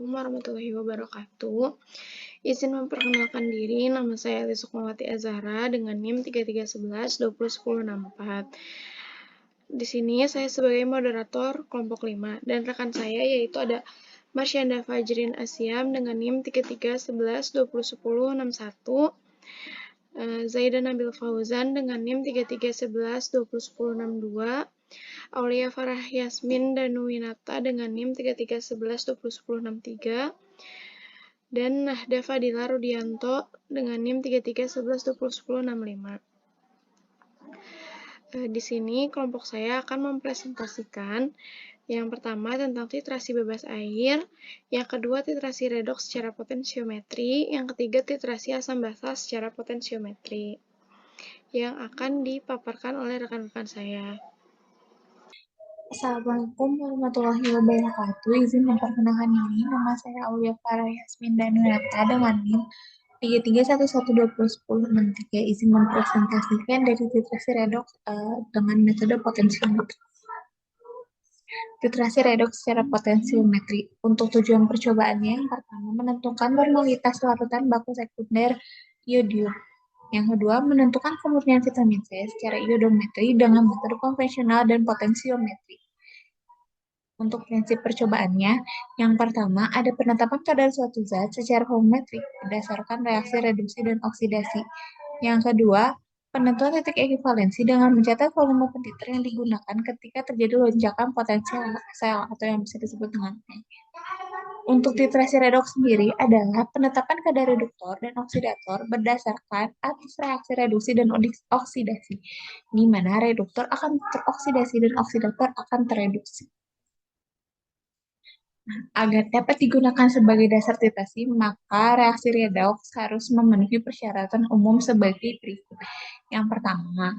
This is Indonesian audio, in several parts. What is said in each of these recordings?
Assalamualaikum warahmatullahi wabarakatuh. Izin memperkenalkan diri, nama saya Elis Sukmawati Azhara dengan NIM 3311-201064. Di sini saya sebagai moderator kelompok 5 dan rekan saya yaitu ada Marsyanda Fajrin Asyam dengan NIM 3311-201061, Zaidan Nabil Fauzan dengan NIM 3311-201062, Aulia Farah Yasmin Danuwinata dengan NIM 3311-201063, dan Nahda Fadila Rudianto dengan NIM 3311-201065. Di sini kelompok saya akan mempresentasikan yang pertama tentang titrasi bebas air, yang kedua titrasi redoks secara potensiometri, yang ketiga titrasi asam basa secara potensiometri, yang akan dipaparkan oleh rekan-rekan saya. Assalamualaikum warahmatullahi wabarakatuh. Izin memperkenalkan diri, nama saya Aulia Farah Yasmin Danuwinata dengan NIM 3311-201063. Izin mempresentasikan dari titrasi redoks dengan metode potensiometri. Titrasi redoks secara potensiometri. Untuk tujuan percobaannya, yang pertama menentukan normalitas larutan baku sekunder iodium. Yang kedua, menentukan kemurnian vitamin C secara iodometri dengan metode konvensional dan potensiometri. Untuk prinsip percobaannya, yang pertama ada penetapan kadar suatu zat secara volumetrik berdasarkan reaksi reduksi dan oksidasi. Yang kedua, penentuan titik ekivalensi dengan mencatat volume penditer yang digunakan ketika terjadi lonjakan potensial sel atau yang bisa disebut dengan P. Untuk titrasi redoks sendiri adalah penetapan kadar reduktor dan oksidator berdasarkan atas reaksi reduksi dan oksidasi, di mana reduktor akan teroksidasi dan oksidator akan tereduksi. Agar dapat digunakan sebagai dasar titrasi, maka reaksi redoks harus memenuhi persyaratan umum sebagai berikut. Yang pertama,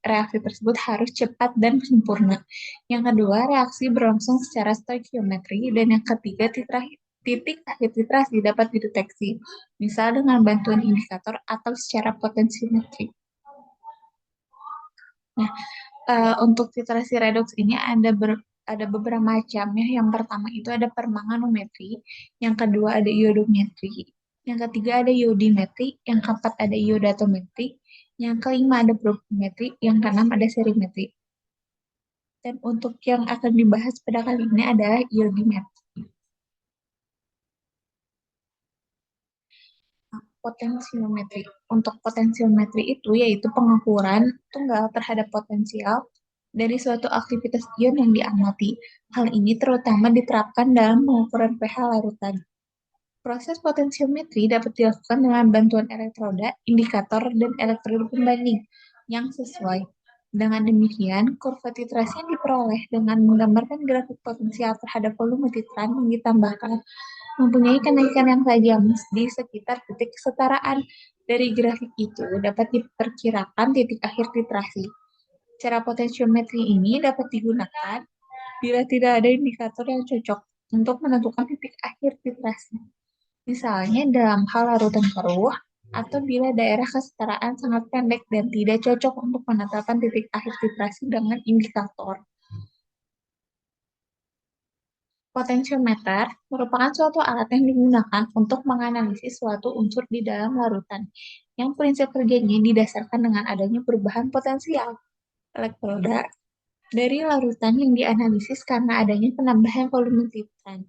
reaksi tersebut harus cepat dan sempurna. Yang kedua, reaksi berlangsung secara stoikiometri. Dan yang ketiga, titik akhir titrasi dapat dideteksi, misal dengan bantuan indikator atau secara potensiometri. Nah, untuk titrasi redoks ini ada beberapa macam ya. Yang pertama itu ada permanganometri, yang kedua ada iodometri, yang ketiga ada iodimetri, yang keempat ada iodatometri, yang kelima ada profimetri, yang keenam ada serimetri. Dan untuk yang akan dibahas pada kali ini adalah iodimetri. Potensiometri. Untuk potensiometri itu yaitu pengukuran tunggal terhadap potensial dari suatu aktivitas ion yang diamati. Hal ini terutama diterapkan dalam pengukuran pH larutan. Proses potensiometri dapat dilakukan dengan bantuan elektroda, indikator, dan elektroda pembanding yang sesuai. Dengan demikian, kurva titrasi yang diperoleh dengan menggambarkan grafik potensial terhadap volume titran yang ditambahkan mempunyai kenaikan yang tajam di sekitar titik kesetaraan. Dari grafik itu dapat diperkirakan titik akhir titrasi. Cara potensiometri ini dapat digunakan bila tidak ada indikator yang cocok untuk menentukan titik akhir titrasi. Misalnya dalam hal larutan keruh, atau bila daerah kesetaraan sangat pendek dan tidak cocok untuk penetapan titik akhir titrasi dengan indikator. Potensiometer merupakan suatu alat yang digunakan untuk menganalisis suatu unsur di dalam larutan, yang prinsip kerjanya didasarkan dengan adanya perubahan potensial elektroda dari larutan yang dianalisis karena adanya penambahan volume titran.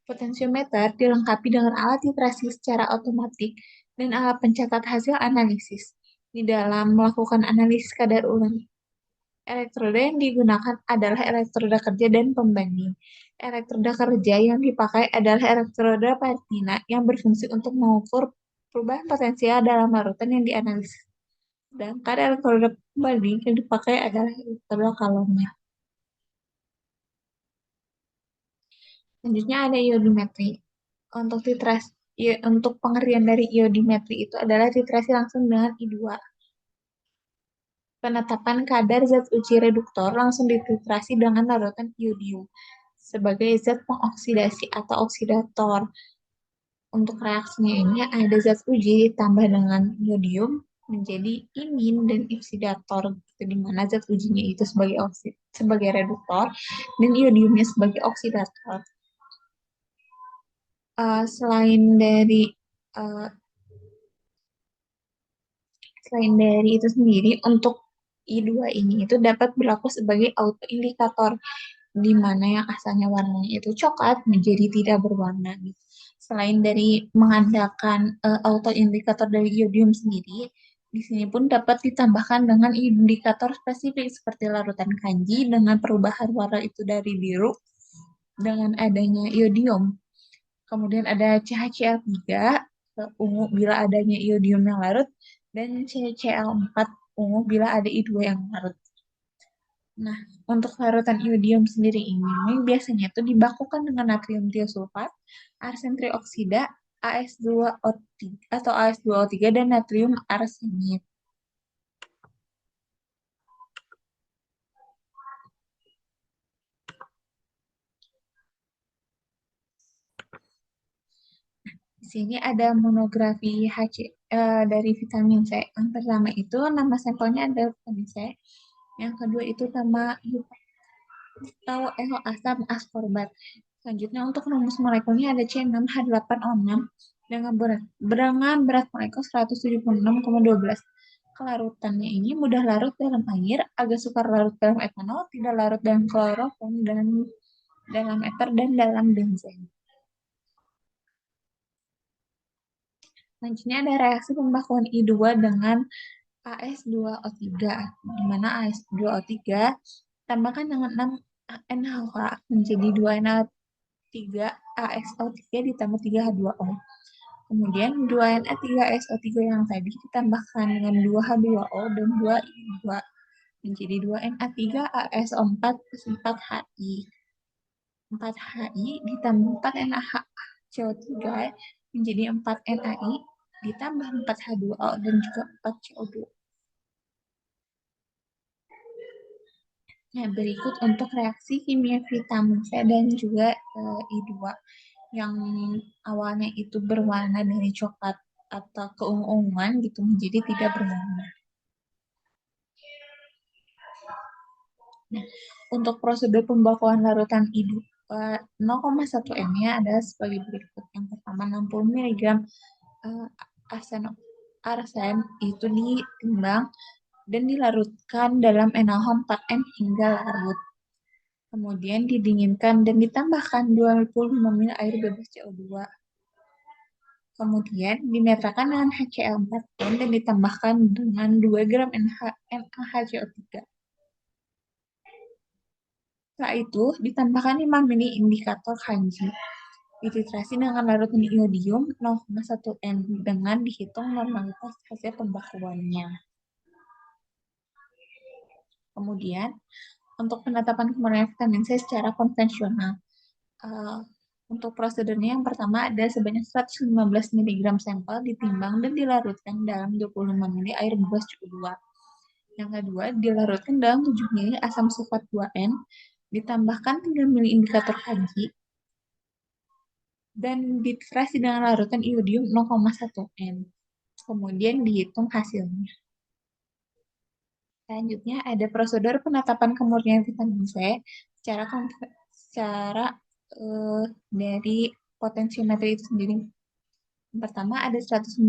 Potensiometer dilengkapi dengan alat titrasi secara otomatis dan alat pencatat hasil analisis. Di dalam melakukan analisis kadar ulang, elektroda yang digunakan adalah elektroda kerja dan pembanding. Elektroda kerja yang dipakai adalah elektroda platina yang berfungsi untuk mengukur perubahan potensial dalam larutan yang dianalisis. Sedangkan elektroda pembanding yang dipakai adalah elektroda kalomer. Selanjutnya ada iodimetri. Untuk pengertian dari iodimetri itu adalah titrasi langsung dengan I2. Penetapan kadar zat uji reduktor langsung dititrasi dengan larutan iodium sebagai zat pengoksidasi atau oksidator. Untuk reaksinya ini ada zat uji ditambah dengan iodium menjadi imin dan oksidator, di mana zat ujinya itu sebagai reduktor dan iodiumnya sebagai oksidator. selain dari uh, Selain dari itu sendiri, untuk I2 ini itu dapat berlaku sebagai autoindikator, di mana yang asalnya warnanya itu coklat menjadi tidak berwarna. Gitu. Selain dari mengandalkan autoindikator dari iodium sendiri, di sini pun dapat ditambahkan dengan indikator spesifik seperti larutan kanji dengan perubahan warna itu dari biru dengan adanya iodium. Kemudian ada CHCl3 ungu bila adanya iodium yang larut, dan CCl4 ungu bila ada I2 yang larut. Nah, untuk larutan iodium sendiri ini biasanya itu dibakukan dengan natrium tiosulfat, arsen trioksida, AS2O3 atau AS2O3 dan natrium arsenit. Di sini ada monografi dari vitamin C. Yang pertama itu nama sampelnya ada vitamin C. Yang kedua itu nama atau asam askorbat. Selanjutnya untuk rumus molekulnya ada C6H8O6 dengan berat molekul 176,12. Kelarutannya ini mudah larut dalam air, agak sukar larut dalam etanol, tidak larut dalam kloroform, dan dalam ether dan dalam benzen. Selanjutnya ada reaksi pembakuan I2 dengan AS2O3, di mana AS2O3 tambahkan dengan 6 NaOH menjadi 2 Na3 ASO3 ditambah 3H2O. Kemudian 2 Na3SO3 yang tadi ditambahkan dengan 2H2O dan 2I2 menjadi 2 Na3 ASO4 plus 4Hi. 4Hi ditambah 4 NaHCO3 menjadi 4 Nai ditambah 4H2O dan juga 4 CO2. Nah, berikut untuk reaksi kimia vitamin C dan juga I2 yang awalnya itu berwarna dari coklat atau keungu-unguan gitu menjadi tidak berwarna. Nah, untuk prosedur pembakuan larutan I2 0,1 M-nya adalah sebagai berikut. Yang pertama 60 mg arsen itu ditimbang dan dilarutkan dalam NaOH 4N hingga larut. Kemudian didinginkan dan ditambahkan 25 ml air bebas CO2. Kemudian dinetralkan dengan HCl4N dan ditambahkan dengan 2 gram NaHCO3. Setelah itu, ditambahkan 5 ml indikator kanji. Dititrasi dengan larutan iodium 0,1 N dengan dihitung normalitas hasil pembakuannya. Kemudian, untuk penetapan kemurnian vitamin C secara konvensional. Untuk prosedurnya yang pertama ada sebanyak 115 mg sampel ditimbang dan dilarutkan dalam 25 ml air bebas CO2. Yang kedua, dilarutkan dalam 7 ml asam sulfat 2N, ditambahkan 3 ml indikator Hg, dan dititrasi dengan larutan iodium 0,1 N. Kemudian dihitung hasilnya. Selanjutnya ada prosedur penetapan kemurnian vitamin C secara dari potensiometri itu sendiri. Yang pertama ada 115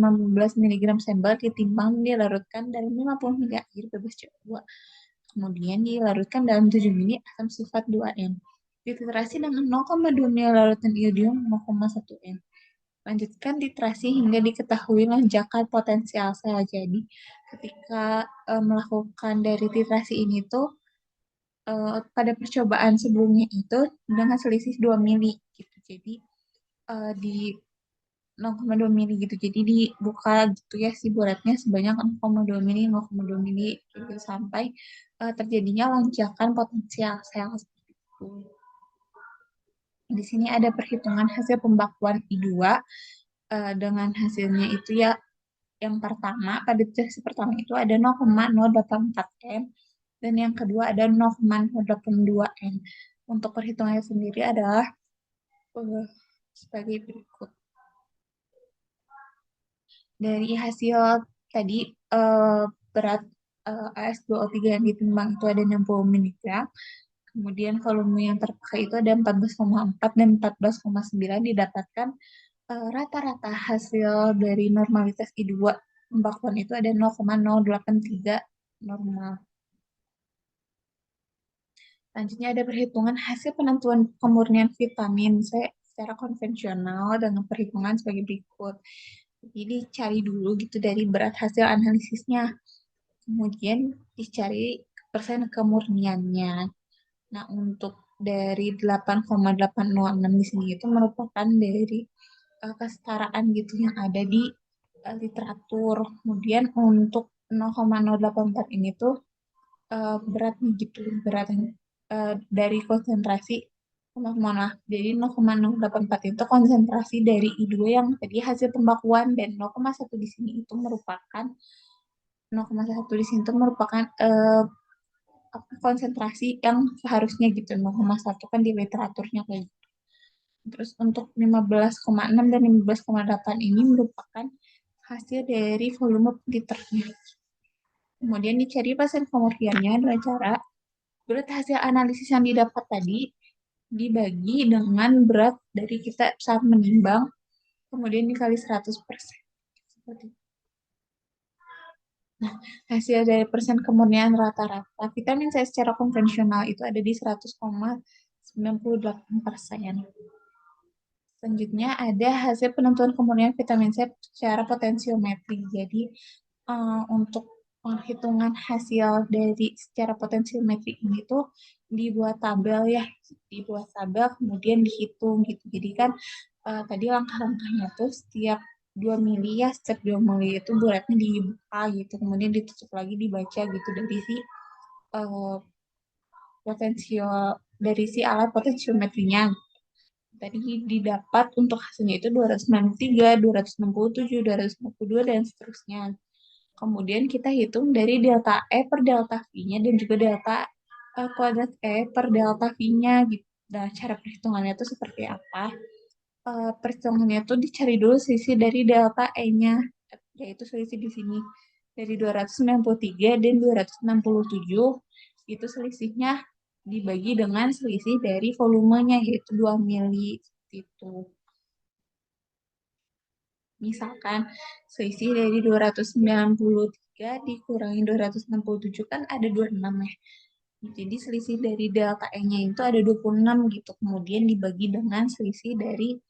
mg sampel ditimbang dilarutkan dalam 50 ml air bebas CO2. Kemudian dilarutkan dalam 7 ml asam sulfat 2N. Dititrasi dengan 0,2 ml larutan iodium 0,1 N. Lanjutkan titrasi hingga diketahui lonjakan potensial sel. Jadi, ketika melakukan dari titrasi ini tuh pada percobaan sebelumnya itu dengan selisih 2 mili gitu. Jadi di 0,2 mili gitu. Jadi dibuka gitu ya si bulatnya sebanyak 0,2 mili, 0,2 mili gitu sampai terjadinya lonjakan potensial sel seperti itu. Di sini ada perhitungan hasil pembakuan I2 dengan hasilnya itu ya yang pertama pada titrasi pertama itu ada 0,084 M dan yang kedua ada 0,082 N. Untuk perhitungannya sendiri adalah sebagai berikut. Dari hasil tadi berat AS2O3 yang ditimbang itu ada 60 mg. Kemudian volume yang terpakai itu ada 14,4 dan 14,9 didapatkan Rata-rata hasil dari normalitas I2 pembakuan itu ada 0,083 normal. Selanjutnya ada perhitungan hasil penentuan pemurnian vitamin C secara konvensional dengan perhitungan sebagai berikut. Jadi dicari dulu gitu dari berat hasil analisisnya. Kemudian dicari persen kemurniannya. Nah, untuk dari 8,806 di sini itu merupakan dari kesetaraan gitu yang ada di literatur. Kemudian untuk 0,084 ini tuh berat nih gitu, berat dari konsentrasi. Mohon maaf, jadi 0,084 itu konsentrasi dari I2 yang tadi hasil pembakuan dan 0,1 di sini itu merupakan 0,1 di sini itu merupakan konsentrasi yang seharusnya gitu 0,1 kan di literaturnya kayak gitu. Terus untuk 15,6 dan 15,8 ini merupakan hasil dari volume liternya. Kemudian dicari pasien kemurniannya dengan cara berat hasil analisis yang didapat tadi dibagi dengan berat dari kita saat menimbang, kemudian dikali 100%. Seperti itu. Nah, hasil dari persen kemurnian rata-rata vitamin C secara konvensional itu ada di 100,98%. Selanjutnya ada hasil penentuan kemurnian vitamin C secara potensiometri. Jadi untuk penghitungan hasil dari secara potensiometri ini tuh dibuat tabel ya, dibuat tabel kemudian dihitung gitu. Jadi kan tadi langkah-langkahnya tuh setiap 2 mili ya, setiap 2 mili itu bulatnya dibuka gitu, kemudian ditutup lagi dibaca gitu dari si uh, potensial dari si alat potensiometrinya. Tadi didapat untuk hasilnya itu 293, 267, 262, dan seterusnya. Kemudian kita hitung dari delta E per delta V-nya dan juga delta kuadrat E per delta V-nya gitu. Nah, cara perhitungannya itu seperti apa? Perhitungannya itu dicari dulu selisih dari delta E-nya, yaitu selisih di sini. Dari 293 dan 267, itu selisihnya dibagi dengan selisih dari volumenya, yaitu 2 mili. Gitu. Misalkan selisih dari 293 dikurangi 267 kan ada 26 ya. Jadi selisih dari delta E-nya itu ada 26 gitu. Kemudian dibagi dengan selisih dari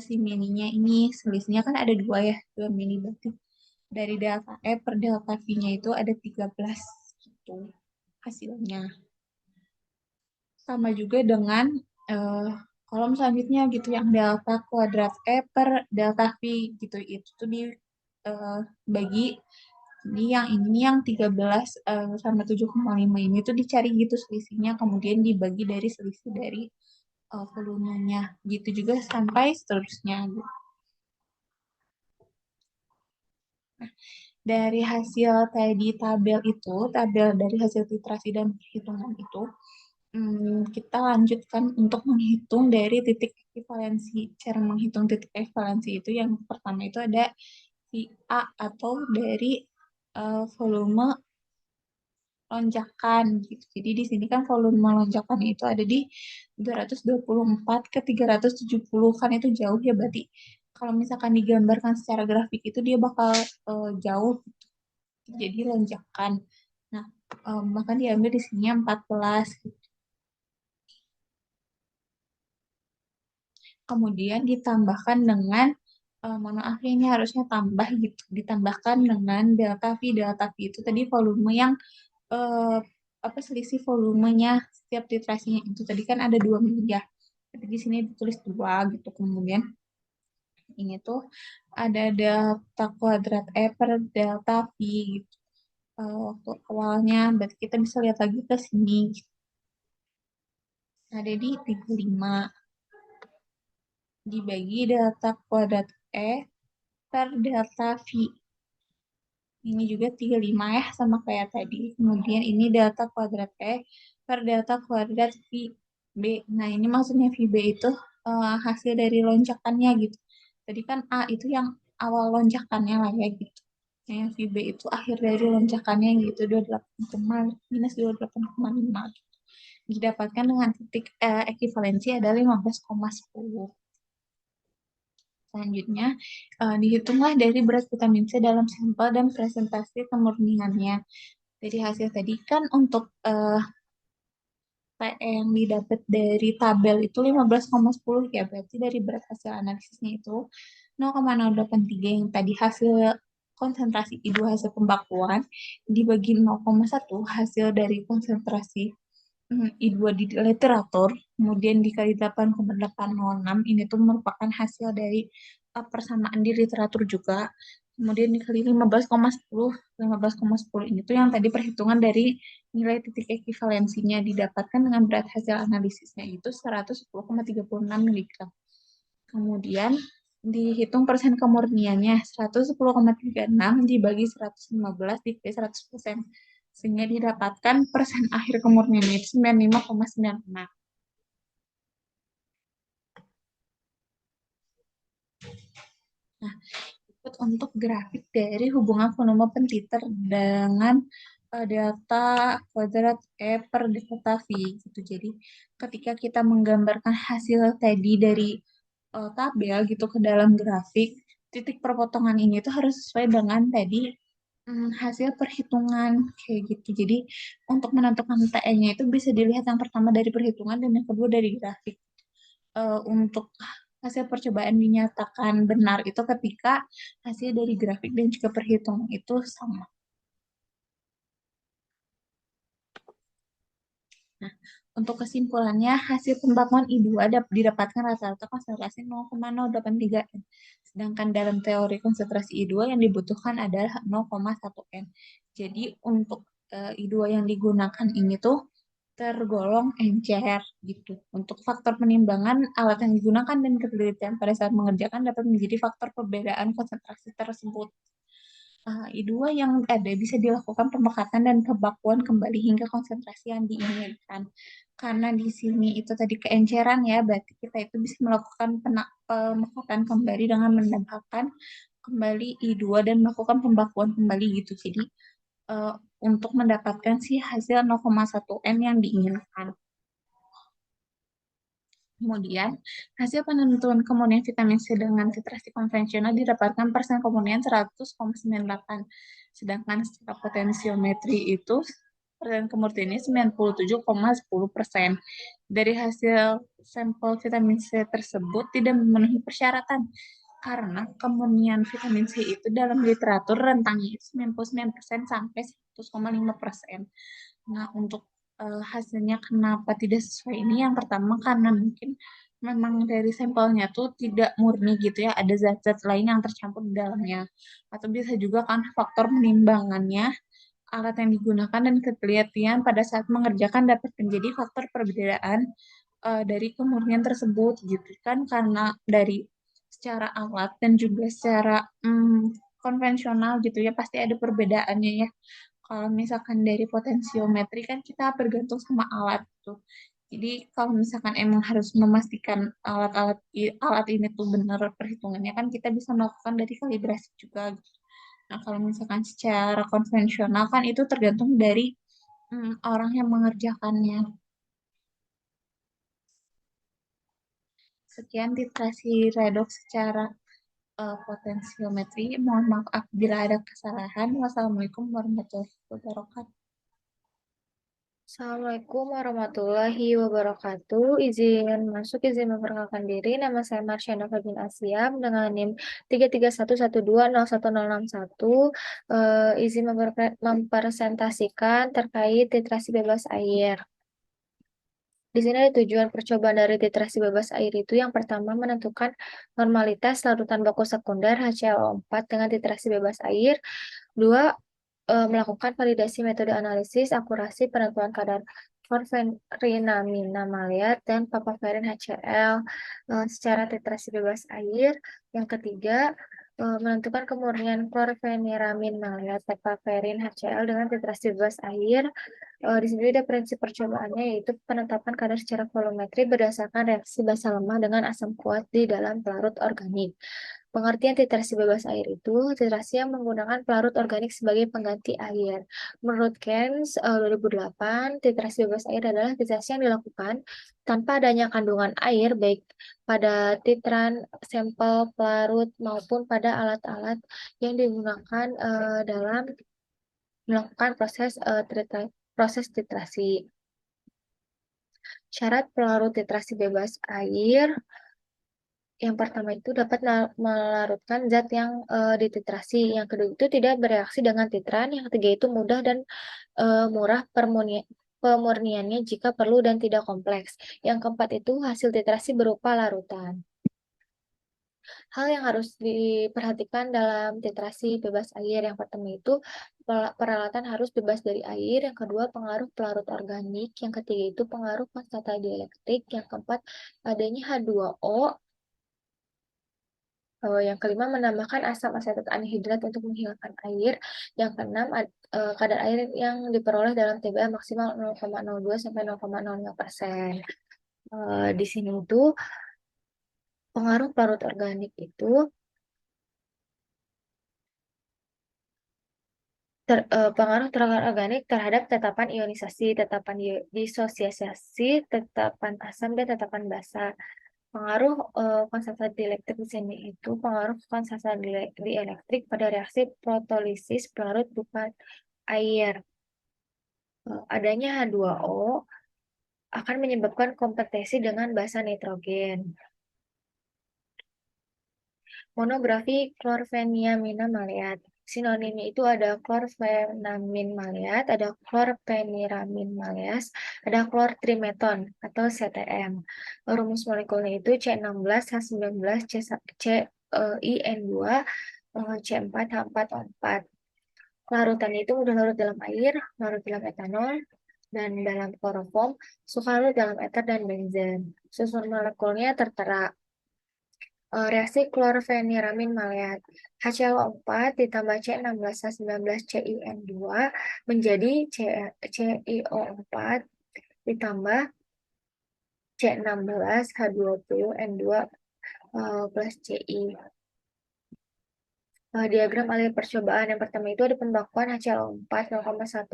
si mininya ini. Selisihnya kan ada 2 ya, 2 mini berarti. Dari delta E per delta V-nya itu ada 13 gitu hasilnya. Sama juga dengan kolom selanjutnya gitu yang delta kuadrat E per delta V gitu. Itu tuh dibagi ini yang 13 sama 7,5 ini tuh dicari gitu selisihnya kemudian dibagi dari selisih dari volumenya gitu juga sampai seterusnya gitu. Nah, dari hasil tadi tabel itu, tabel dari hasil titrasi dan perhitungan itu, kita lanjutkan untuk menghitung dari titik ekivalensi. Cara menghitung titik ekivalensi itu yang pertama itu ada VA atau dari volume lonjakan gitu. Jadi di sini kan volume lonjakan itu ada di 224 ke 370 kan itu jauh ya berarti. Kalau misalkan digambarkan secara grafik itu dia bakal jauh gitu. Jadi lonjakan. Nah, maka diambil di sini 14 gitu. Kemudian ditambahkan dengan mohon maaf ya, ini harusnya tambah gitu. Ditambahkan dengan delta V. Delta V itu tadi volume yang eh, apa selisih volumenya setiap titrasinya itu tadi kan ada 2 mili ya. Tapi di sini ditulis 2 gitu. Kemudian ini tuh ada delta kuadrat E per delta V gitu. Waktu awalnya berarti kita bisa lihat lagi ke sini gitu. Ada di 35 dibagi delta kuadrat E per delta V. Ini juga 35 ya, sama kayak tadi. Kemudian ini delta kuadrat E per delta kuadrat VB. Nah, ini maksudnya VB itu hasil dari lonjakannya gitu. Tadi kan A itu yang awal lonjakannya lah ya gitu. Nah, yang VB itu akhir dari lonjakannya gitu, 28, minus 28,5 gitu. Didapatkan dengan titik ekivalensi adalah 15,10. Selanjutnya, dihitunglah dari berat vitamin C dalam sampel dan presentasi kemurniannya. Dari hasil tadi kan untuk yang didapat dari tabel itu 15,10 ya, berarti dari berat hasil analisisnya itu 0,083 yang tadi hasil konsentrasi I2 hasil pembakuan dibagi 0,1 hasil dari konsentrasi I2 di literatur, kemudian dikali 8,806, ini tuh merupakan hasil dari persamaan di literatur juga, kemudian dikali 15,10, 15,10 ini tuh yang tadi perhitungan dari nilai titik ekivalensinya didapatkan dengan berat hasil analisisnya itu 110,36 miligram. Kemudian dihitung persen kemurniannya 110,36 dibagi 115 dikali 100%, sehingga didapatkan persen akhir kemurniannya itu 95,96. Nah, ikut untuk grafik dari hubungan volume pentiter dengan delta kuadrat E per delta V gitu. Jadi ketika kita menggambarkan hasil tadi dari tabel gitu ke dalam grafik, titik perpotongan ini tuh harus sesuai dengan tadi hasil perhitungan kayak gitu. Jadi untuk menentukan TE-nya itu bisa dilihat yang pertama dari perhitungan dan yang kedua dari grafik. Untuk hasil percobaan dinyatakan benar itu ketika hasil dari grafik dan juga perhitungan itu sama. Nah, untuk kesimpulannya, hasil pembakuan I2 didapatkan rata-rata konsentrasi 0,083 N. Sedangkan dalam teori konsentrasi I2 yang dibutuhkan adalah 0,1 N. Jadi untuk I2 yang digunakan ini tuh tergolong encer gitu. Untuk faktor penimbangan alat yang digunakan dan ketelitian pada saat mengerjakan dapat menjadi faktor perbedaan konsentrasi tersebut. I2 yang ada bisa dilakukan pemekatan dan pembakuan kembali hingga konsentrasi yang diinginkan. Karena di sini itu tadi keenceran ya, berarti kita itu bisa melakukan pemekatan kembali dengan menambahkan kembali I2 dan melakukan pembakuan kembali gitu. Jadi uh, untuk mendapatkan si hasil 0,1 N yang diinginkan. Kemudian, hasil penentuan kemunian vitamin C dengan titrasi konvensional didapatkan persen kemunian 100,98. Sedangkan secara potensiometri itu persen kemurniannya 97,10%. Dari hasil sampel vitamin C tersebut tidak memenuhi persyaratan karena kemurnian vitamin C itu dalam literatur rentangnya 99% sampai 100,5%. Nah, untuk hasilnya kenapa tidak sesuai ini? Yang pertama karena mungkin memang dari sampelnya tuh tidak murni gitu ya, ada zat-zat lain yang tercampur di dalamnya. Atau bisa juga kan faktor penimbangannya, alat yang digunakan dan ketelitian pada saat mengerjakan dapat menjadi faktor perbedaan dari kemurnian tersebut gitu kan, karena dari secara alat dan juga secara konvensional gitu ya pasti ada perbedaannya ya. Kalau misalkan dari potensiometri kan kita bergantung sama alat tuh. Jadi kalau misalkan emang harus memastikan alat ini tuh benar perhitungannya kan kita bisa melakukan dari kalibrasi juga gitu. Nah, kalau misalkan secara konvensional kan itu tergantung dari orang yang mengerjakannya. Sekian titrasi redoks secara potensiometri. Mohon maaf apabila ada kesalahan. Wassalamualaikum warahmatullahi wabarakatuh. Assalamualaikum warahmatullahi wabarakatuh. Izin masuk, izin memperkenalkan diri. Nama saya Marsyana Fadin Asyam dengan NIM 331120161. Izin mempresentasikan terkait titrasi bebas air. Di sini ada tujuan percobaan dari titrasi bebas air itu yang pertama menentukan normalitas larutan baku sekunder HCl4 dengan titrasi bebas air. Dua, melakukan validasi metode analisis akurasi penentuan kadar klorfenrinamina maleat dan papaverin HCl secara titrasi bebas air. Yang ketiga, menentukan kemurnian klorfeniramin maleat papaverin HCl dengan titrasi bebas air. Di sini ada prinsip percobaannya yaitu penetapan kadar secara volumetri berdasarkan reaksi basa lemah dengan asam kuat di dalam pelarut organik. Pengertian titrasi bebas air itu titrasi yang menggunakan pelarut organik sebagai pengganti air. Menurut Keynes 2008, titrasi bebas air adalah titrasi yang dilakukan tanpa adanya kandungan air baik pada titran, sampel, pelarut maupun pada alat-alat yang digunakan dalam melakukan proses titrasi. Syarat pelarut titrasi bebas air yang pertama itu dapat melarutkan zat yang dititrasi. Yang kedua itu tidak bereaksi dengan titran. Yang ketiga itu mudah dan murah pemurniannya jika perlu dan tidak kompleks. Yang keempat itu hasil titrasi berupa larutan. Hal yang harus diperhatikan dalam titrasi bebas air yang pertama itu peralatan harus bebas dari air, yang kedua pengaruh pelarut organik, yang ketiga itu pengaruh konstanta dielektrik, yang keempat adanya H2O, yang kelima menambahkan asam asetat anhidrat untuk menghilangkan air, yang keenam kadar air yang diperoleh dalam TBA maksimal 0,02 sampai 0,05%. Di sini itu pengaruh pelarut organik itu pengaruh terangan organik terhadap tetapan ionisasi, tetapan disosiasi, tetapan asam, dan tetapan basa. Pengaruh konsentrasi dielektrik di sini itu pengaruh konsentrasi dielektrik pada reaksi protolisis pelarut bukan air. Adanya H2O akan menyebabkan kompetisi dengan basa nitrogen. Monografi klorfeniamina maleat. Sinonimnya itu ada klorfenamin maleat, ada klorpeniramin maleas, ada klortrimeton atau CTM. Rumus molekulnya itu C16H19 CIN2 C4H4O4. Larutannya itu mudah larut dalam air, larut dalam etanol, dan dalam kloroform, suka larut dalam eter dan benzen. Susun molekulnya tertera. Reaksi klorfeniramin maleat HCl4 ditambah C16H19 CIN2 menjadi CiO4 ditambah C16H20N2 plus Ci. Diagram alur percobaan yang pertama itu ada pembakuan HCl4 0,1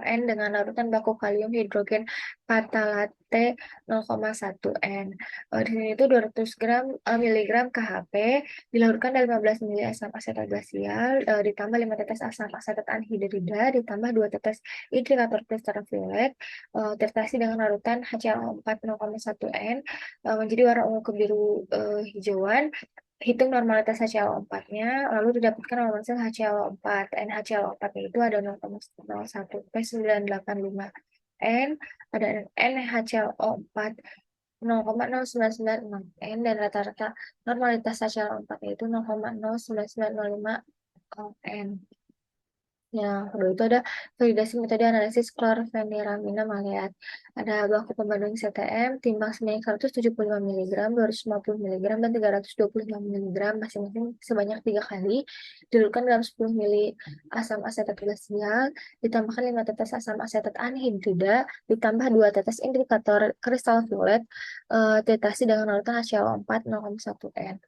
N dengan larutan baku kalium hidrogen patalate 0,1 N. Di sini itu 200 miligram KHP dilarutkan dari 15 mili asam asetat glasial ditambah 5 tetes asam asetat anhidrida ditambah 2 tetes indikator ultraviolet titrasi dengan larutan HCl4 0,1 N menjadi warna ungu ke biru hijauan. Hitung normalitas HCl4-nya, lalu didapatkan normalitas HCl4. NHCl4-nya itu ada 0,01 P985 N, ada NHCl4 0,0996 N, dan rata-rata normalitas HCl4-nya itu 0,09905 N. Yang kedua itu ada validasi metode analisis klorfeniramina maleat. Ada baku pembanding CTM, timbang sebanyak 175 mg, 250 mg, dan 325 mg masing-masing sebanyak 3 kali. Dilarutkan dalam 10 mili asam asetat glasial, ditambahkan 5 tetes asam asetat anhidrida, ditambah 2 tetes indikator kristal violet, titrasi dengan larutan HCl4 0,1 N.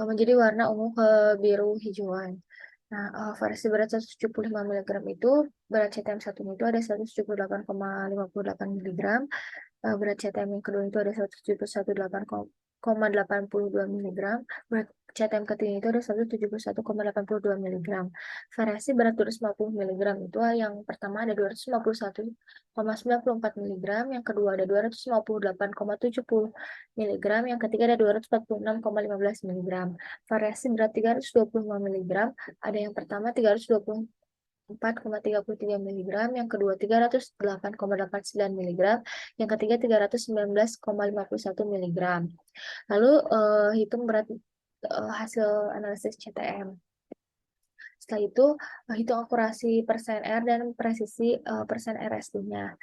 Menjadi warna ungu ke biru hijauan. Nah, variasi berat 175 mg itu, berat CTM1 itu ada 178,58 mg, berat CTM yang kedua itu ada 178,82 mg, berat CTM ketiga itu ada 171,82 mg. Variasi berat 250 mg itu yang pertama ada 251,94 mg, yang kedua ada 258,70 mg, yang ketiga ada 246,15 mg. Variasi berat 325 mg, ada yang pertama 324,33 mg, yang kedua 308,89 mg, yang ketiga 319,51 mg. Lalu hitung berat hasil analisis CTM. Setelah itu hitung akurasi persen R dan presisi persen RSD-nya.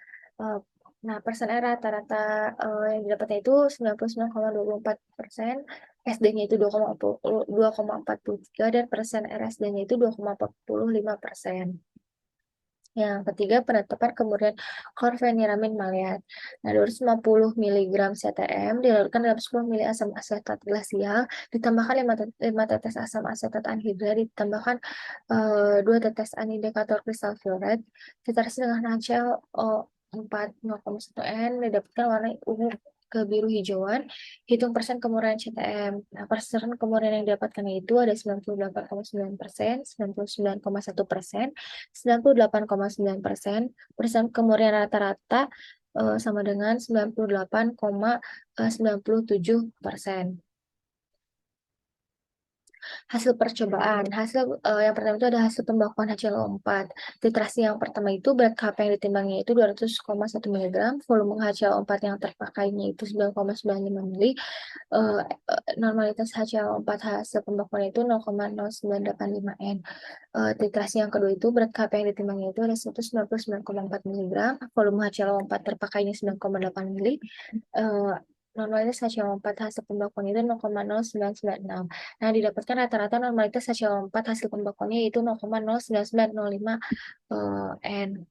Nah, persen R rata-rata yang didapatnya itu 99,24%, SD-nya itu 2,43 dan persen RSD-nya itu 2,45%. Yang ketiga, penetapan kemurnian chlorfeniramin maleat. Nah, 250 mg CTM dilarutkan dalam 10 ml asam asetat glasial, ditambahkan 5 tetes asam asetat anhidrat, ditambahkan 2 tetes anindikator kristal fluoride, titrasi dengan HCl4 0,1 N, didapatkan warna ungu ke biru hijauan. Hitung persen kemurnian CTM. Nah, persen kemurnian yang didapatkan itu ada 98,9%, 99,1%, 98,9%, persen kemurnian rata-rata sama dengan 98,97%. Hasil percobaan. Yang pertama itu ada hasil pembakuan HCl4. Titrasi yang pertama itu berat KP yang ditimbangnya itu 200,1 mg, volume HCl4 yang terpakainya itu 9,95 ml, normalitas HCl4 hasil pembakuan itu 0,0985 N. Titrasi yang kedua itu berat KP yang ditimbangnya itu ada 199,4 mg, volume HCl4 terpakainya 9,8 ml, normalitas HCl4 hasil pembakuan itu 0,0996. Nah, didapatkan rata-rata normalitas HCl4 hasil pembakuannya itu 0,09905 N.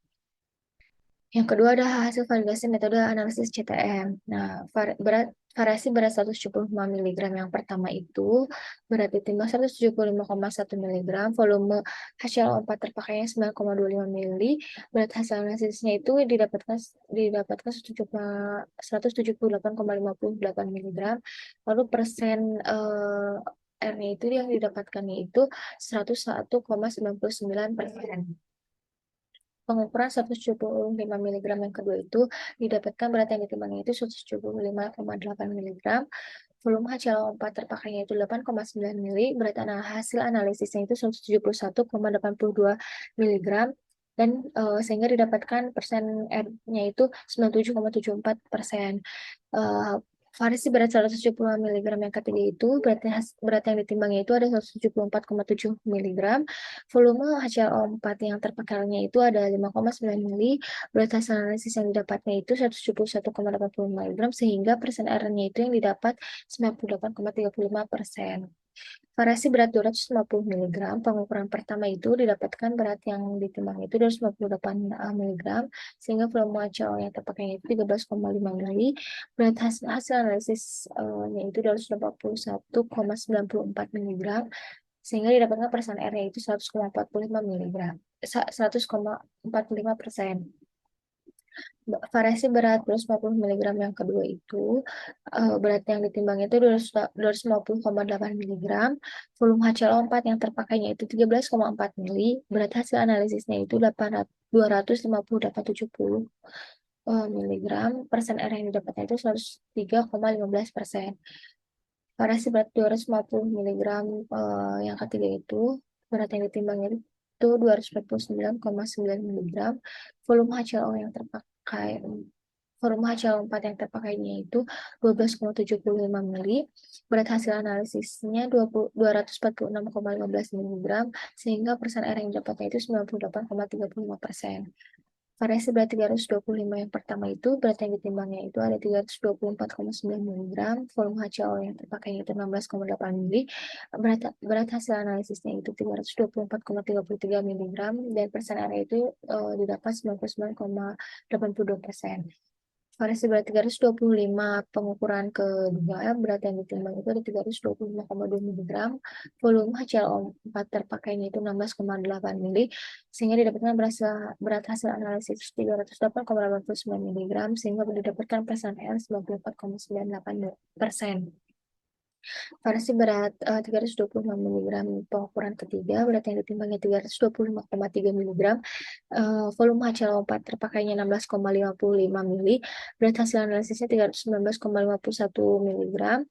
Yang kedua ada hasil validasi metode analisis CTM. Nah, variasi berat 175 mg yang pertama itu berat ditimbang 175,1 mg, volume HCl4 terpakainya 9,25 ml, berat hasil analisisnya itu didapatkan 178,58 mg, lalu persen R-nya itu yang didapatkannya itu 101,99%. Pengukuran 175 mg yang kedua itu didapatkan berat yang ditimbangnya itu 175,8 mg, volume HCl4 terpakainya itu 8,9 ml, berat hasil analisisnya itu 171,82 mg, dan sehingga didapatkan persen R-nya itu 97,74%. Variasi berat 170 mg yang ketiga itu berat yang ditimbangnya itu ada 174,7 mg, volume HCl4 yang terpakainya itu ada 5,9 ml, berat hasil analisis yang didapatnya itu 171,80 mg, sehingga persen R-nya itu yang didapat 98,35%. Variasi berat 250 mg, pengukuran pertama itu didapatkan berat yang ditimbang itu 258 mg, sehingga volume HCl yang terpakainya itu 13,5 ml, berat hasil analisisnya itu 281,94 mg, sehingga didapatkan persen R-nya itu 100,45 mg, 100,45%. Variasi berat 250 mg yang kedua itu berat yang ditimbangnya itu 250,8 mg, volume HCl4 yang terpakainya itu 13,4 ml, berat hasil analisisnya itu 250,870 mg, persen R yang didapatnya itu 103,15%. Variasi berat 250 mg yang ketiga itu berat yang ditimbangnya itu 249,9 mg, volume HCl yang terpakai volume HCl4 yang terpakainya itu 12,75 ml, berat hasil analisisnya 246,15 mg, sehingga persen R yang didapatnya itu 98,35%. Variasi berat 325 yang pertama itu berat yang ditimbangnya itu ada 324,9 mg, volume HCl yang terpakainya itu 16,8 ml, berat hasil analisisnya itu 324,33 mg, dan persen R itu didapat 99,82%. Variasi berat 325 pengukuran kedua, berat yang ditimbang itu ada 325,2 mg, volume HCl4 terpakainya itu 16,8 ml, sehingga didapatkan berat hasil analisis 308,89 mg, sehingga didapatkan persen R 94,98%. Variasi berat 325 mg pengukuran ketiga, berat yang ditimbangnya 325,3 mg, volume HCl4 terpakainya 16,55 ml, berat hasil analisisnya 319,51 mg,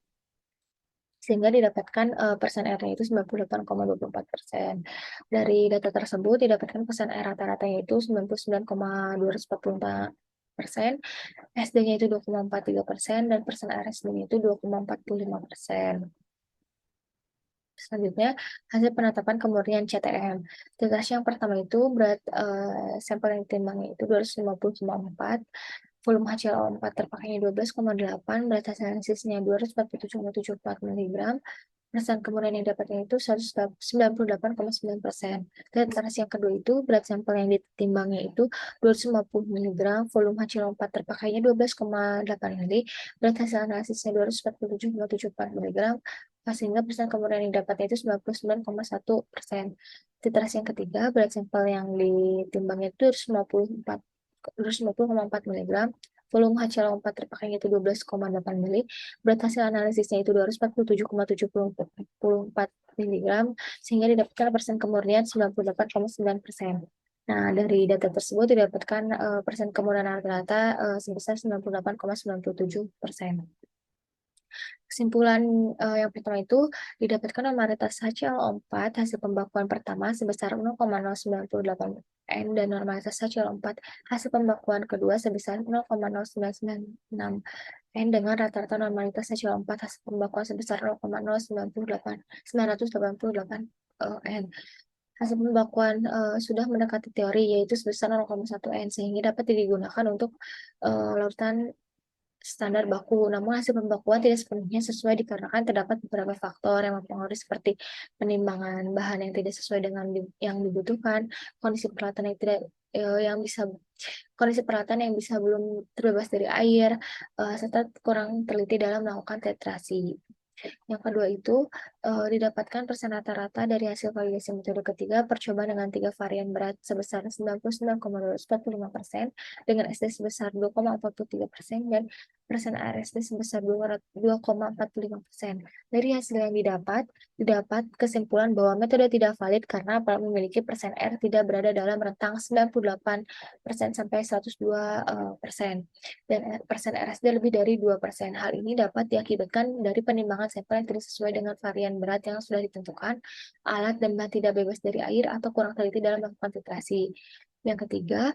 sehingga didapatkan persen R-nya itu 98,24%. Dari data tersebut didapatkan persen R rata-ratanya itu 99,244%, SD-nya itu 2,43%, dan persen RSD-nya itu 2,45%. Selanjutnya, hasil penetapan kemurnian CTM. Titrasi yang pertama itu berat sampel yang ditimbangnya itu 250,4, volume HCl4 terpakainya 12,8, berat hasil analisisnya 247,74 mg, Persen kemurnian yang didapatkan itu 98,9%. Titrasi yang kedua itu berat sampel yang ditimbangnya itu 250 mg, volume HCl4 terpakainya 12,8 ml, berat hasil analisisnya 247,74 mg, sehingga persen kemurnian yang didapatnya itu 99,1%. Titrasi yang ketiga, berat sampel yang ditimbangnya itu 250,4 mg, volume HCl4 terpakainya itu 12,8 ml, berat hasil analisisnya itu 247,74 mg, sehingga didapatkan persen kemurnian 98,9%. Nah, dari data tersebut didapatkan persen kemurnian rata-rata sebesar 98,97%. Kesimpulan yang pertama itu didapatkan normalitas HCl4 hasil pembakuan pertama sebesar 0,098 N dan normalitas HCl4 hasil pembakuan kedua sebesar 0,0996 N dengan rata-rata normalitas HCl4 hasil pembakuan sebesar 0,988 N. Hasil pembakuan sudah mendekati teori yaitu sebesar 0,1 N sehingga dapat digunakan untuk larutan standar baku. Namun hasil pembakuan tidak sepenuhnya sesuai dikarenakan terdapat beberapa faktor yang mempengaruhi seperti penimbangan bahan yang tidak sesuai dengan yang dibutuhkan, kondisi peralatan yang tidak kondisi peralatan yang bisa belum terbebas dari air, serta kurang teliti dalam melakukan titrasi. Yang kedua itu didapatkan persen rata-rata dari hasil validasi metode ketiga percobaan dengan 3 varian berat sebesar 99,245% dengan SD sebesar 2,43% dan persen ARSD sebesar 2,45%. Dari hasil yang didapat kesimpulan bahwa metode tidak valid karena memiliki persen R tidak berada dalam rentang 98% sampai 102%. Dan persen RSD lebih dari 2%. Hal ini dapat diakibatkan dari penimbangan sampel yang tidak sesuai dengan varian berat yang sudah ditentukan, alat dan bahan tidak bebas dari air, atau kurang teliti dalam melakukan titrasi. Yang ketiga,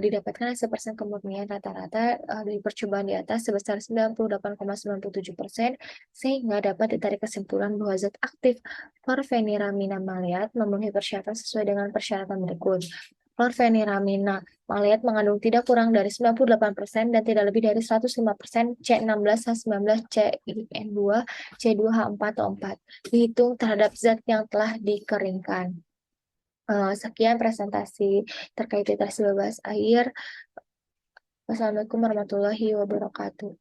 didapatkan hasil persen kemurnian rata-rata dari percobaan di atas sebesar 98,97%, sehingga dapat ditarik kesimpulan bahwa zat aktif chlorpheniramina maleat memenuhi persyaratan sesuai dengan persyaratan berikut. Chlorpheniramina maleat mengandung tidak kurang dari 98% dan tidak lebih dari 105% C16H19 CIN2 C2H4 O4 dihitung terhadap zat yang telah dikeringkan. Sekian presentasi terkait titrasi bebas air. Wassalamualaikum warahmatullahi wabarakatuh.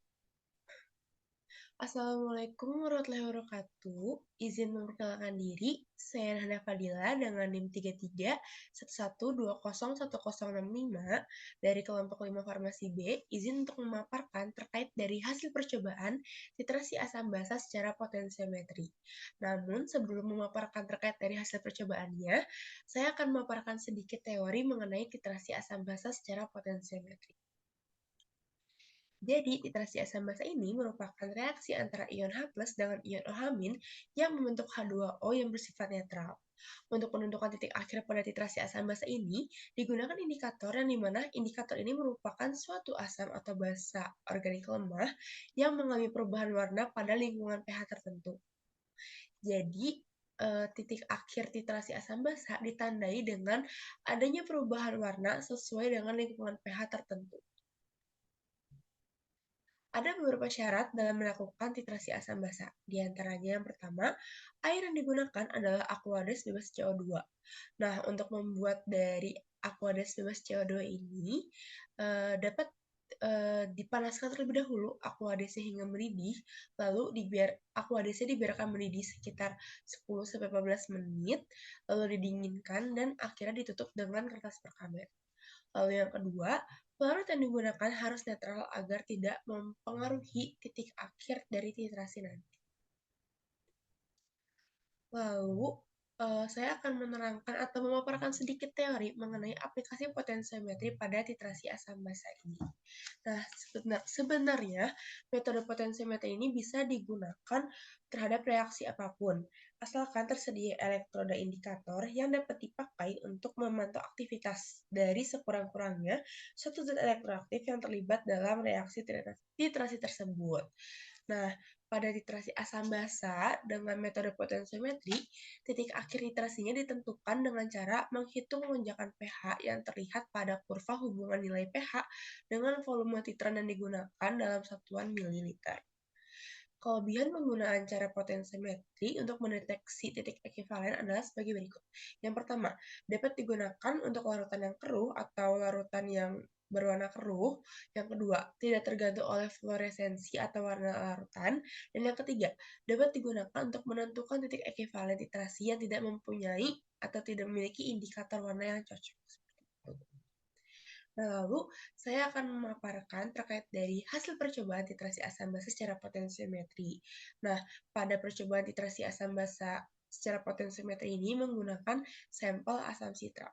Assalamualaikum warahmatullahi wabarakatuh. Izin memperkenalkan diri, saya Nahana Fadila dengan NIM 3311201065 dari kelompok 5 Farmasi B. Izin untuk memaparkan terkait dari hasil percobaan titrasi asam basa secara potensiometri. Namun, sebelum memaparkan terkait dari hasil percobaannya, saya akan memaparkan sedikit teori mengenai titrasi asam basa secara potensiometri. Jadi, titrasi asam basa ini merupakan reaksi antara ion H+ dengan ion OH- yang membentuk H2O yang bersifat netral. Untuk menentukan titik akhir pada titrasi asam basa ini, digunakan indikator yang dimana indikator ini merupakan suatu asam atau basa organik lemah yang mengalami perubahan warna pada lingkungan pH tertentu. Jadi, titik akhir titrasi asam basa ditandai dengan adanya perubahan warna sesuai dengan lingkungan pH tertentu. Ada beberapa syarat dalam melakukan titrasi asam basa. Di antaranya yang pertama, air yang digunakan adalah Aquades bebas CO2. Nah, untuk membuat dari Aquades bebas CO2 ini dapat dipanaskan terlebih dahulu Aquades hingga mendidih, lalu Aquades dibiarkan mendidih sekitar 10-14 menit, lalu didinginkan dan akhirnya ditutup dengan kertas perkamen. Lalu yang kedua, pelarut yang digunakan harus netral agar tidak mempengaruhi titik akhir dari titrasi nanti. Lalu, saya akan menerangkan atau memaparkan sedikit teori mengenai aplikasi potensiometri pada titrasi asam basa ini. Nah, sebenarnya metode potensiometri ini bisa digunakan terhadap reaksi apapun, asalkan tersedia elektroda indikator yang dapat dipakai untuk memantau aktivitas dari sekurang-kurangnya suatu zat elektroaktif yang terlibat dalam reaksi titrasi tersebut. Nah, pada titrasi asam basa dengan metode potensiometri, titik akhir titrasinya ditentukan dengan cara menghitung lonjakan pH yang terlihat pada kurva hubungan nilai pH dengan volume titran yang digunakan dalam satuan mililiter. Kelebihan penggunaan cara potensiometri untuk mendeteksi titik ekivalen adalah sebagai berikut. Yang pertama, dapat digunakan untuk larutan yang keruh atau larutan yang berwarna keruh. Yang kedua, tidak tergantung oleh fluoresensi atau warna larutan. Dan yang ketiga, dapat digunakan untuk menentukan titik ekivalen titrasi yang tidak mempunyai atau tidak memiliki indikator warna yang cocok. Nah, lalu saya akan memaparkan terkait dari hasil percobaan titrasi asam basa secara potensiometri. Nah, pada percobaan titrasi asam basa secara potensiometri ini menggunakan sampel asam sitrat.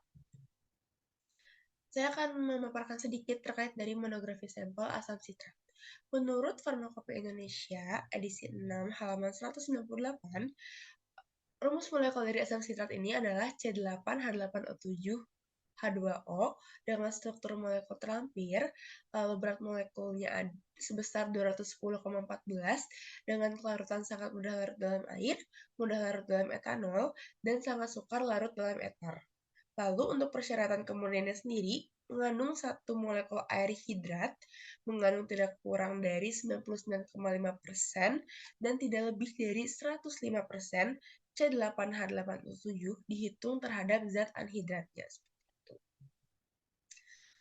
Saya akan memaparkan sedikit terkait dari monografi sampel asam sitrat. Menurut Farmakope Indonesia, edisi 6, halaman 198, rumus molekul dari asam sitrat ini adalah C8H8O7 H2O dengan struktur molekul terlampir, lalu berat molekulnya sebesar 210,14 dengan kelarutan sangat mudah larut dalam air, mudah larut dalam etanol, dan sangat sukar larut dalam eter. Lalu untuk persyaratan kemurniannya sendiri, mengandung satu molekul air hidrat, mengandung tidak kurang dari 99,5% dan tidak lebih dari 105% C8H8O7 dihitung terhadap zat anhidratnya.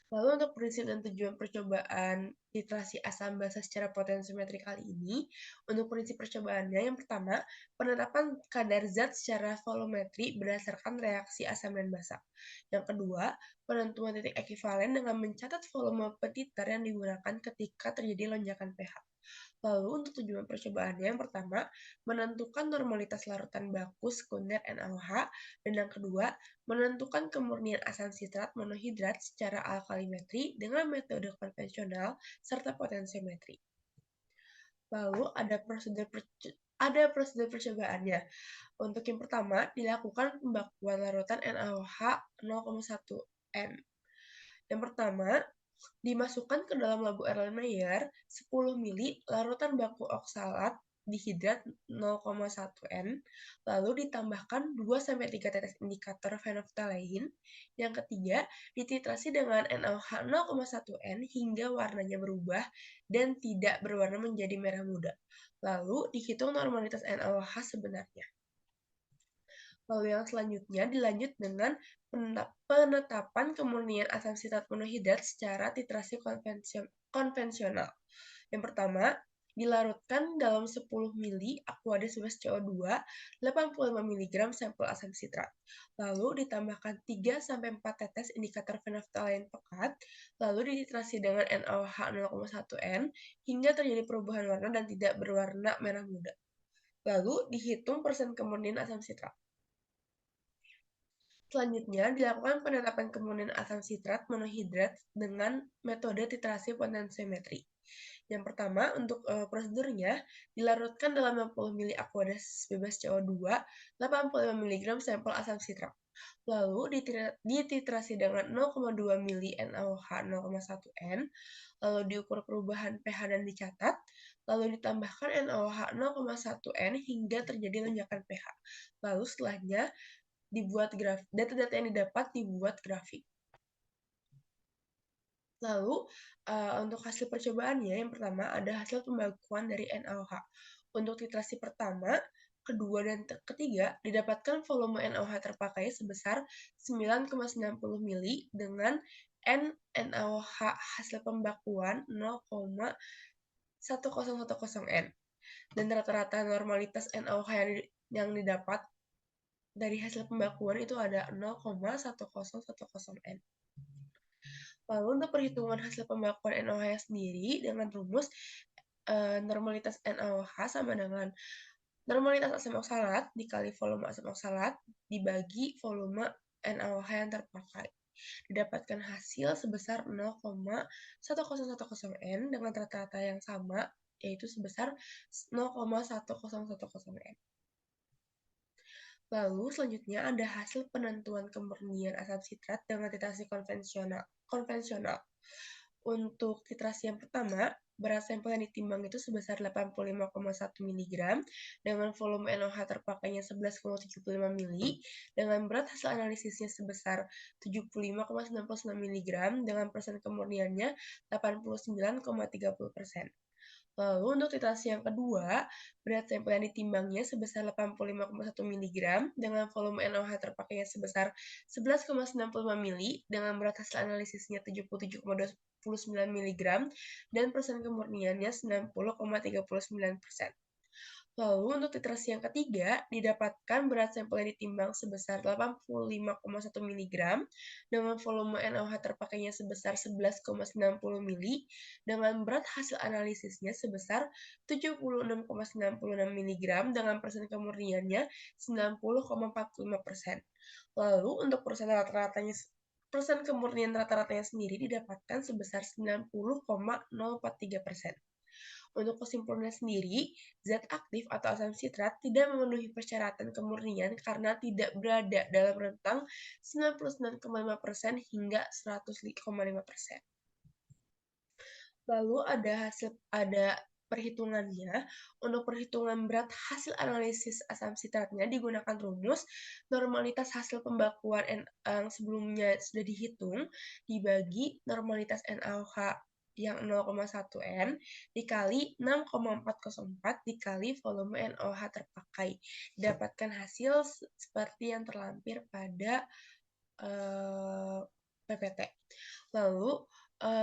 Lalu untuk prinsip dan tujuan percobaan titrasi asam basa secara potensiometri kali ini, untuk prinsip percobaannya yang pertama, penetapan kadar zat secara volumetri berdasarkan reaksi asam dan basa. Yang kedua, penentuan titik ekivalen dengan mencatat volume petiter yang digunakan ketika terjadi lonjakan pH. Lalu untuk tujuan percobaannya yang pertama, menentukan normalitas larutan baku sekunder NaOH, dan yang kedua, menentukan kemurnian asam sitrat monohidrat secara alkalimetri dengan metode konvensional serta potensiometri. Lalu ada prosedur percobaannya. Untuk yang pertama, dilakukan pembakuan larutan NaOH 0,1 N. Yang pertama, dimasukkan ke dalam labu Erlenmeyer 10 ml larutan baku oksalat dihidrat 0,1 N, lalu ditambahkan 2-3 tetes indikator phenolphthalein. Yang ketiga, dititrasi dengan NaOH 0,1 N hingga warnanya berubah dan tidak berwarna menjadi merah muda. Lalu dihitung normalitas NaOH sebenarnya. Lalu yang selanjutnya dilanjut dengan penetapan kemurnian asam sitrat monohidrat secara titrasi konvensional. Yang pertama, dilarutkan dalam 10 ml Aqueous bebas CO2 85 mg sampel asam sitrat. Lalu ditambahkan 3-4 tetes indikator phenolphthalein pekat, lalu dititrasi dengan NaOH 0,1 N hingga terjadi perubahan warna dan tidak berwarna merah muda. Lalu dihitung persen kemurnian asam sitrat. Selanjutnya, dilakukan penetapan kemurnian asam sitrat monohidrat dengan metode titrasi potensiometri. Yang pertama, untuk prosedurnya, dilarutkan dalam 60 ml Aqueous bebas CO2 85 mg sampel asam sitrat. Lalu dititrasi dengan 0,2 ml NaOH 0,1 N, lalu diukur perubahan pH dan dicatat, lalu ditambahkan NaOH 0,1 N hingga terjadi lonjakan pH. Lalu setelahnya, dibuat grafik, data-data yang didapat dibuat grafik. Lalu untuk hasil percobaannya yang pertama ada hasil pembakuan dari NaOH. Untuk titrasi pertama, kedua, dan ketiga didapatkan volume NaOH terpakai sebesar 9,90 ml dengan NaOH hasil pembakuan 0,1010 N. Dan rata-rata normalitas NaOH yang didapat dari hasil pembakuan itu ada 0,1010 N. Lalu untuk perhitungan hasil pembakuan NaOH sendiri dengan rumus normalitas NaOH sama dengan normalitas asam oksalat dikali volume asam oksalat dibagi volume NaOH yang terpakai. Didapatkan hasil sebesar 0,1010 N dengan rata-rata yang sama, yaitu sebesar 0,1010 N. Lalu selanjutnya ada hasil penentuan kemurnian asam sitrat dengan titrasi konvensional. Untuk titrasi yang pertama, berat sampel yang ditimbang itu sebesar 85,1 mg dengan volume NaOH terpakainya 11,75 ml dengan berat hasil analisisnya sebesar 75,99 mg dengan persen kemurniannya 89,30%. Lalu untuk titrasi yang kedua, berat sampel yang ditimbangnya sebesar 85,1 mg dengan volume NaOH terpakainya sebesar 11,95 mili dengan berat hasil analisisnya 77,29 mg dan persen kemurniannya 90,39%. Lalu untuk titrasi yang ketiga, didapatkan berat sampel yang ditimbang sebesar 85,1 mg dengan volume NaOH terpakainya sebesar 11,90 mili dengan berat hasil analisisnya sebesar 76,96 mg dengan persen kemurniannya 90,45%. Lalu untuk persen kemurnian rata-ratanya sendiri didapatkan sebesar 90,043%. Untuk kesimpulannya sendiri, zat aktif atau asam sitrat tidak memenuhi persyaratan kemurnian karena tidak berada dalam rentang 99,5% hingga 100,5%. Lalu ada perhitungannya. Untuk perhitungan berat hasil analisis asam sitratnya digunakan rumus normalitas hasil pembakuan yang sebelumnya sudah dihitung dibagi normalitas NaOH yang 0,1 N dikali 6,404 dikali volume NaOH terpakai. Dapatkan hasil seperti yang terlampir pada PPT. Lalu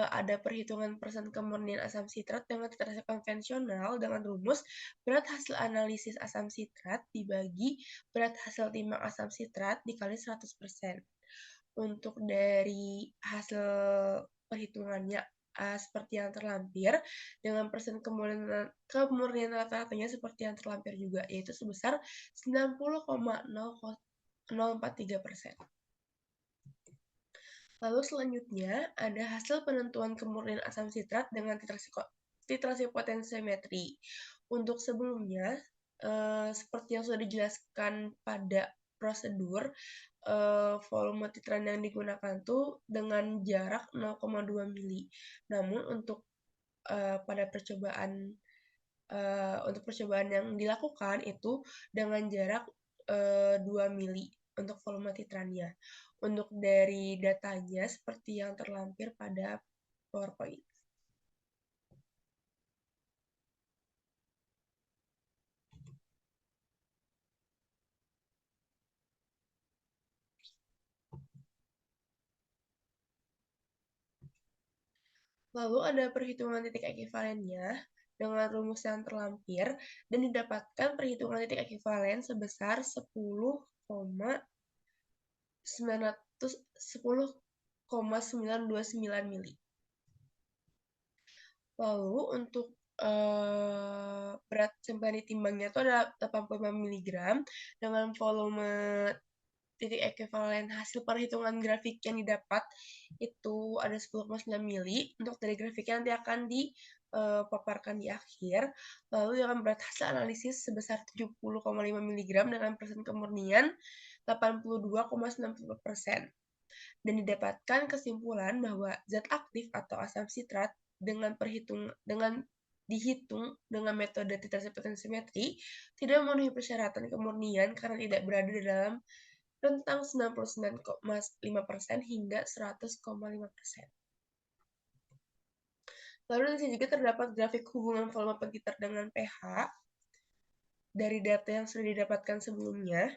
ada perhitungan persen kemurnian asam sitrat dengan titrasi konvensional dengan rumus berat hasil analisis asam sitrat dibagi berat hasil timbang asam sitrat dikali 100%. Untuk dari hasil perhitungannya seperti yang terlampir dengan persen kemurnian rata-ratanya seperti yang terlampir juga, yaitu sebesar 90,043%. Lalu selanjutnya ada hasil penentuan kemurnian asam sitrat dengan titrasi potensiometri. Untuk sebelumnya, seperti yang sudah dijelaskan pada prosedur, volume titran yang digunakan tuh dengan jarak 0,2 mili. Namun untuk pada percobaan yang dilakukan itu dengan jarak 2 mili untuk volume titrannya. Untuk dari datanya seperti yang terlampir pada PowerPoint. Lalu ada perhitungan titik ekivalennya dengan rumus yang terlampir dan didapatkan perhitungan titik ekivalen sebesar 10,929 mili. Lalu untuk berat sampel yang ditimbangnya itu ada 85 mg dengan volume titik ekivalen hasil perhitungan grafik yang didapat itu ada 10,9 mili. Untuk dari grafiknya nanti akan dipaparkan di akhir. Lalu dengan berat hasil analisis sebesar 70,5 mg dengan persen kemurnian 82,90%. Dan didapatkan kesimpulan bahwa zat aktif atau asam sitrat dengan dihitung dengan metode titrasi potensiometri tidak memenuhi persyaratan kemurnian karena tidak berada dalam rentang 99,5% hingga 100,5%. Lalu di sini juga terdapat grafik hubungan volume pentiter dengan pH dari data yang sudah didapatkan sebelumnya.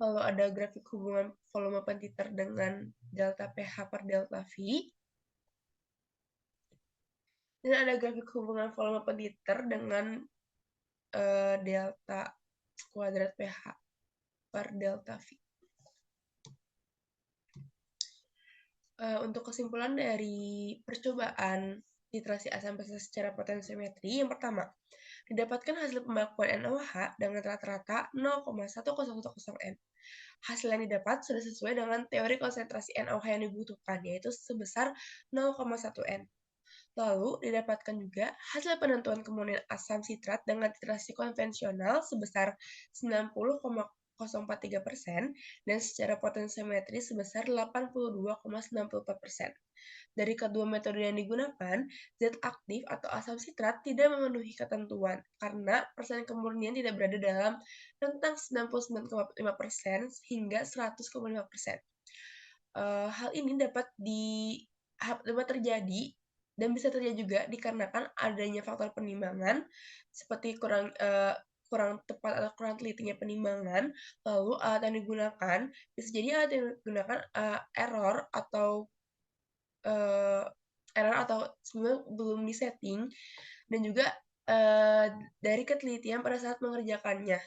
Lalu ada grafik hubungan volume pentiter dengan delta pH per delta V. Dan ada grafik hubungan volume pentiter dengan delta kuadrat pH per delta V. Untuk kesimpulan dari percobaan titrasi asam basa secara potensiometri, yang pertama, didapatkan hasil pembakuan NaOH dengan rata-rata 0,1010 N. Hasil yang didapat sudah sesuai dengan teori konsentrasi NaOH yang dibutuhkan, yaitu sebesar 0,1 N. Lalu, didapatkan juga hasil penentuan kemurnian asam sitrat dengan titrasi konvensional sebesar 90,043% dan secara potensiometri sebesar 82,94%. Dari kedua metode yang digunakan, zat aktif atau asam sitrat tidak memenuhi ketentuan karena persen kemurnian tidak berada dalam rentang 99,5% hingga 100,5%. Hal ini dapat terjadi dan bisa terjadi juga dikarenakan adanya faktor penimbangan seperti kurang tepat atau kurang telitinya penimbangan, lalu alat yang digunakan bisa jadi alat yang digunakan error atau sebenarnya belum disetting, dan juga dari ketelitian pada saat mengerjakannya.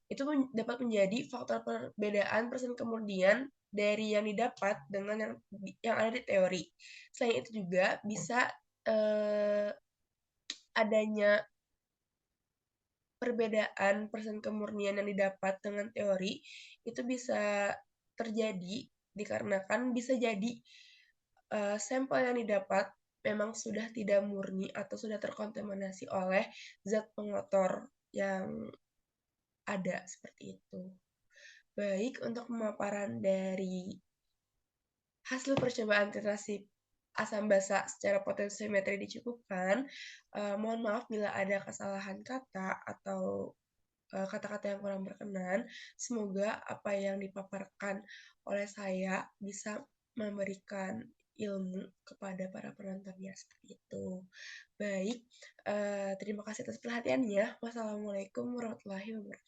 Itu dapat menjadi faktor perbedaan persen kemudian dari yang didapat dengan yang ada di teori. Selain itu juga bisa adanya perbedaan persen kemurnian yang didapat dengan teori itu bisa terjadi dikarenakan bisa jadi sampel yang didapat memang sudah tidak murni atau sudah terkontaminasi oleh zat pengotor yang ada seperti itu. Baik, untuk pemaparan dari hasil percobaan titrasi asam basa secara potensiometri dicukupkan. Mohon maaf bila ada kesalahan kata atau kata-kata yang kurang berkenan. Semoga apa yang dipaparkan oleh saya bisa memberikan ilmu kepada para penontonnya seperti itu. Baik, terima kasih atas perhatiannya. Wassalamualaikum warahmatullahi wabarakatuh.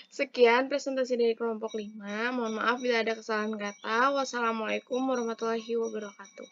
Sekian presentasi dari kelompok 5. Mohon maaf bila ada kesalahan kata. Wassalamualaikum warahmatullahi wabarakatuh.